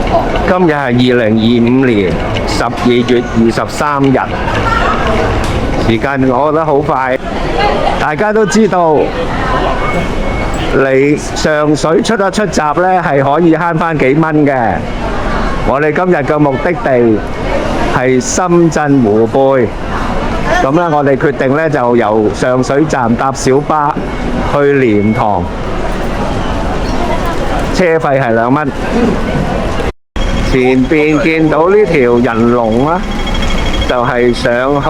今日係2025年12月23日，時間過得好快。大家都知道，嚟上水出一出閘呢係可以慳返幾蚊嘅。我哋今日嘅目的地係深圳湖背，咁咧我哋決定呢就由上水站搭小巴去蓮塘，車費係2蚊。前邊見到呢條人龍啦，就係上去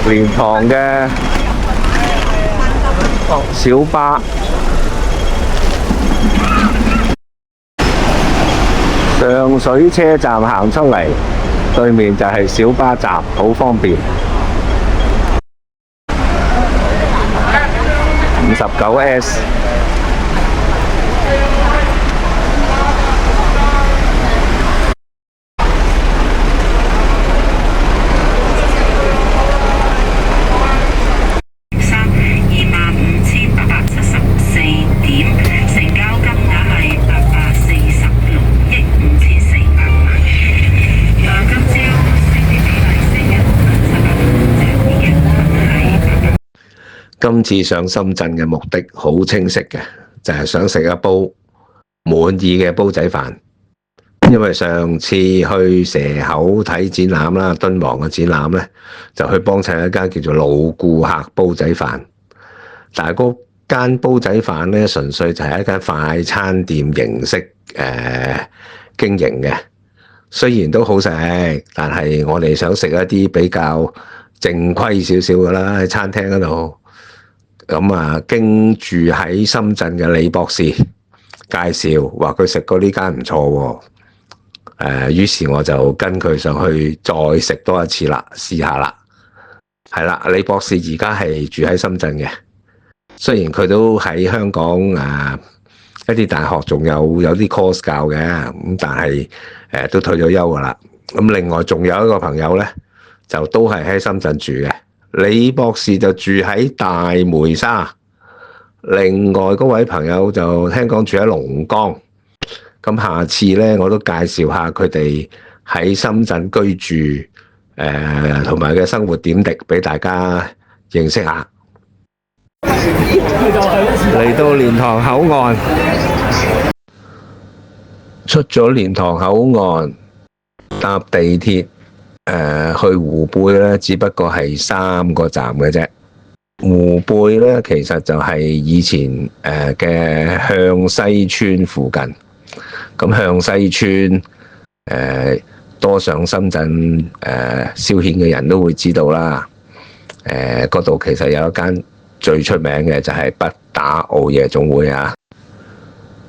蓮塘嘅小巴。上水車站行出嚟，對面就係小巴站，好方便。59S。今次上深圳嘅目的好清晰嘅，就係想食一煲滿意嘅煲仔飯。因為上次去蛇口睇展覽啦，敦煌嘅展覽呢，就去幫襯一間叫做老顧客煲仔飯。但係嗰間煲仔飯呢，純粹就係一間快餐店形式經營嘅。雖然都好食，但係我哋想食一啲比較正規少少嘅啦，喺餐廳嗰度。咁啊，經住喺深圳嘅李博士介紹，話佢食過呢間唔錯喎。於是我就跟佢上去再食多一次啦，試下啦。係啦，李博士而家係住喺深圳嘅，雖然佢都喺香港一啲大學仲有啲 course 教嘅，咁但係都退咗休噶啦。咁另外仲有一個朋友呢，就都係喺深圳住嘅。李博士就住喺大梅沙，另外嗰位朋友就聽講住喺龍崗。咁下次呢，我都介紹下佢哋喺深圳居住同埋嘅生活點滴俾大家認識下。嚟到蓮塘口岸，出咗蓮塘口岸搭地鐵去湖背咧，只不過係3個站嘅啫。湖背咧，其實就係以前嘅向西村附近。咁向西村多上深圳消遣嘅人都會知道啦。嗰度其實有一間最出名嘅就係北打澳夜總會啊。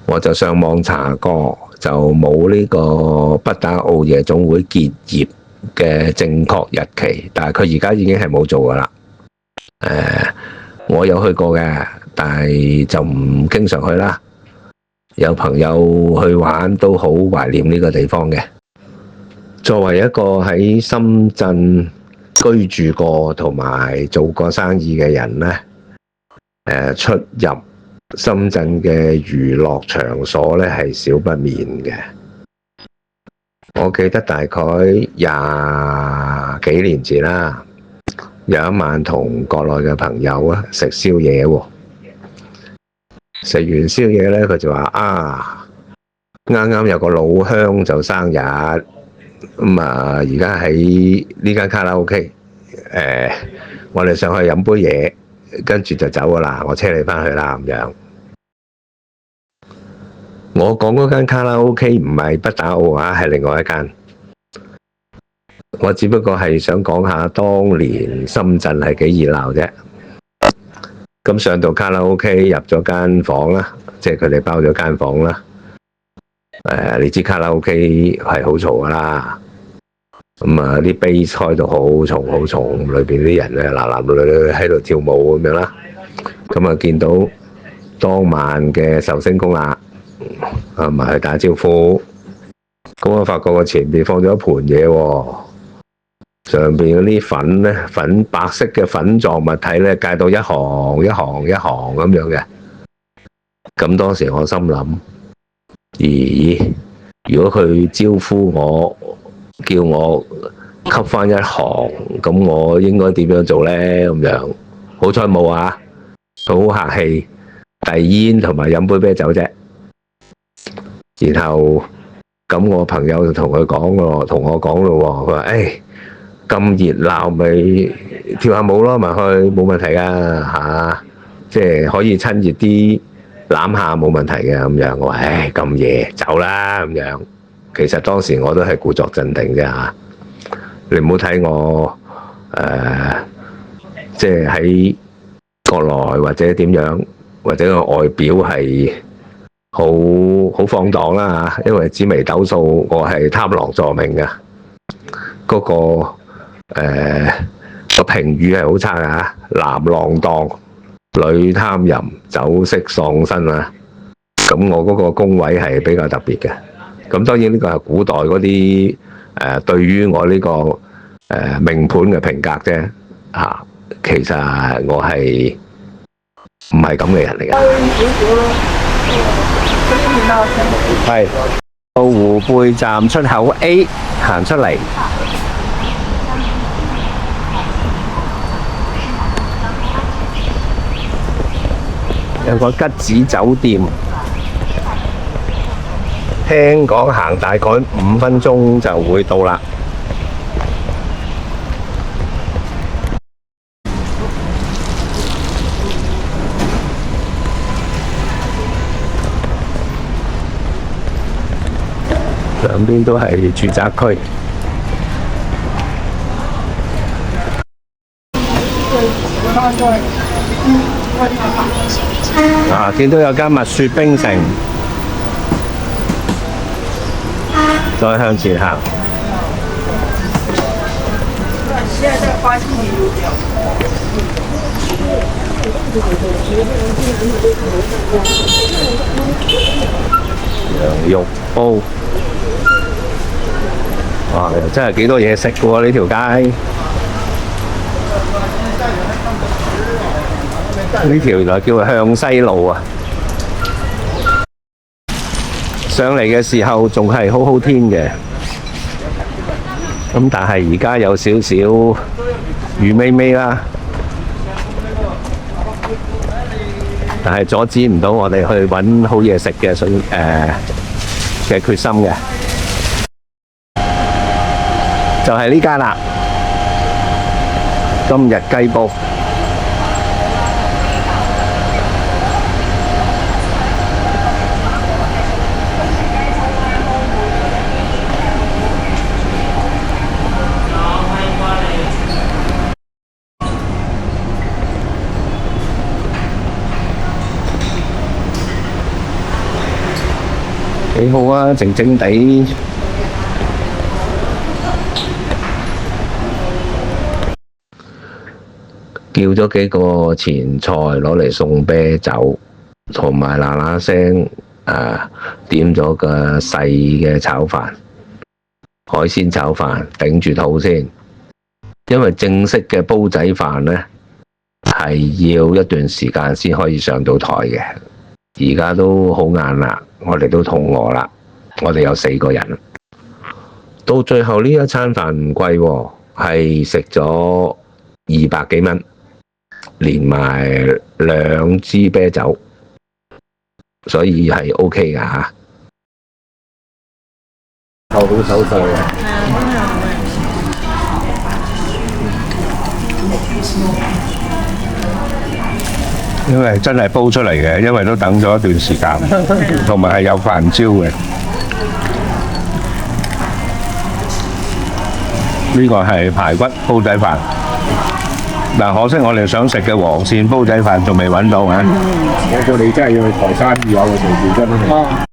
我就上網查過，就冇呢個北打澳夜總會結業嘅正確日期，但係佢而家已經係冇做噶啦。我有去過嘅，但係就唔經常去啦。有朋友去玩都好懷念呢個地方嘅。作為一個喺深圳居住過同埋做過生意嘅人呢，出入深圳嘅娛樂場所呢係少不免嘅。我記得大概20幾年前啦，有一晚同國內嘅朋友食宵夜喎。食完宵夜呢，佢就話啱啱有個老鄉就生日，咁而家喺呢間卡拉 OK， 我哋上去飲杯嘢，跟住就走噶啦，我車你返去啦咁樣。我講嗰間卡拉 OK 唔係北打澳係另外一間。我只不過係想講下當年深圳係幾熱鬧啫。咁上到卡拉 OK 入咗間房啦，即係佢哋包咗間房啦。你知卡拉 OK 係好嘈噶啦。咁啲 bass 開到好重好重，裏邊啲人咧男男女女喺度跳舞咁樣啦。咁見到當晚嘅壽星公啦，埋去打招呼。咁我發覺我前邊放咗一盤嘢喎。上邊嗰啲粉咧，白色嘅粉狀物體咧，介到一行一行一行咁樣嘅。咁當時我心諗，咦，如果佢招呼我，叫我吸翻一行，咁我應該點樣做呢？咁樣好彩冇啊，佢好客氣，遞煙同埋飲杯啤酒啫。然後咁我朋友就同我講咯，佢話：咁熱鬧咪跳下舞咯，埋去冇問題噶嚇，即係可以親熱啲攬下冇問題嘅咁樣。我話：咁夜走啦咁樣。其實當時我都係故作鎮定啫嚇，你唔好睇我即係喺國內或者點樣，或者個外表係好放蕩啦嚇，因為紫微斗數我係貪狼坐命嘅，嗰個個評語係好差啊，男浪蕩，女貪淫，酒色喪身啊。咁我嗰個宮位係比較特別嘅。咁當然呢個係古代嗰啲對於我呢個命盤嘅評價啫嚇。其實我係唔係咁嘅人嚟嘅。係到湖背站出口 A 行出嚟。有個吉子酒店，聽講行大概5分鐘就會到啦。兩邊都係住宅區。見到有間蜜雪冰城，再向前行。羊肉煲，哇！又真係幾多嘢食嘅喎呢條街。呢條原來叫向西路啊！上嚟嘅時候仲係好好天嘅，咁但係而家有少少雨微微啦，但係阻止唔到我哋去揾好嘢食嘅嘅決心嘅，就係呢間啦，今日雞煲。幾好啊，靜靜地。叫咗幾個前菜攞嚟送啤酒，同埋嗱嗱聲點咗個細嘅炒飯，海鮮炒飯頂住肚先。因為正式嘅煲仔飯呢，係要一段時間先可以上到台嘅。而家都好晏啦，我哋都肚餓啦。我哋有4個人，到最後呢一餐飯唔貴喎，係食咗200幾蚊，連埋2支啤酒，所以係 OK 㗎嚇。好手勢啊！因為真係煲出嚟嘅，因為都等咗一段時間，同埋係有飯焦嘅。呢個係排骨煲仔飯，但可惜我哋想食嘅黃鱔煲仔飯仲未揾到啊！我哋真係要去台山要有個條件真係。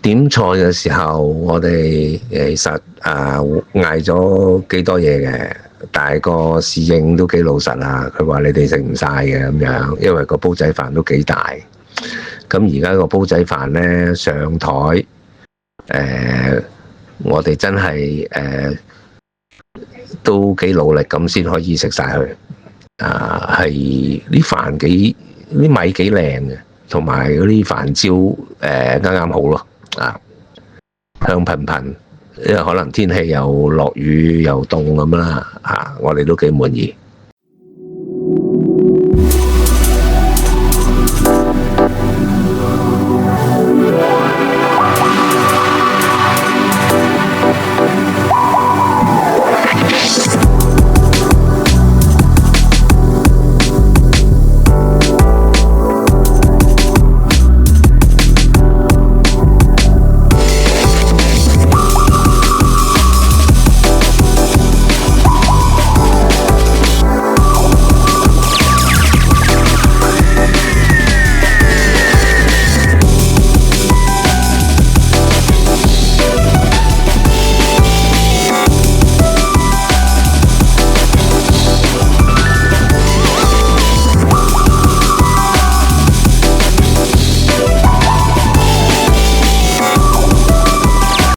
點菜嘅時候，我哋其實嗌咗幾多嘢嘅。但係個侍應都幾老實啊，佢話你哋食唔晒嘅咁樣，因為個煲仔飯都幾大。咁而家個煲仔飯呢，上台，我哋真係都幾努力咁先可以食晒佢。係啲飯啲米幾靚嘅，同埋嗰啲飯焦啱啱好咯。香噴噴，因為可能天氣又落雨又凍咁啦，我哋都幾滿意。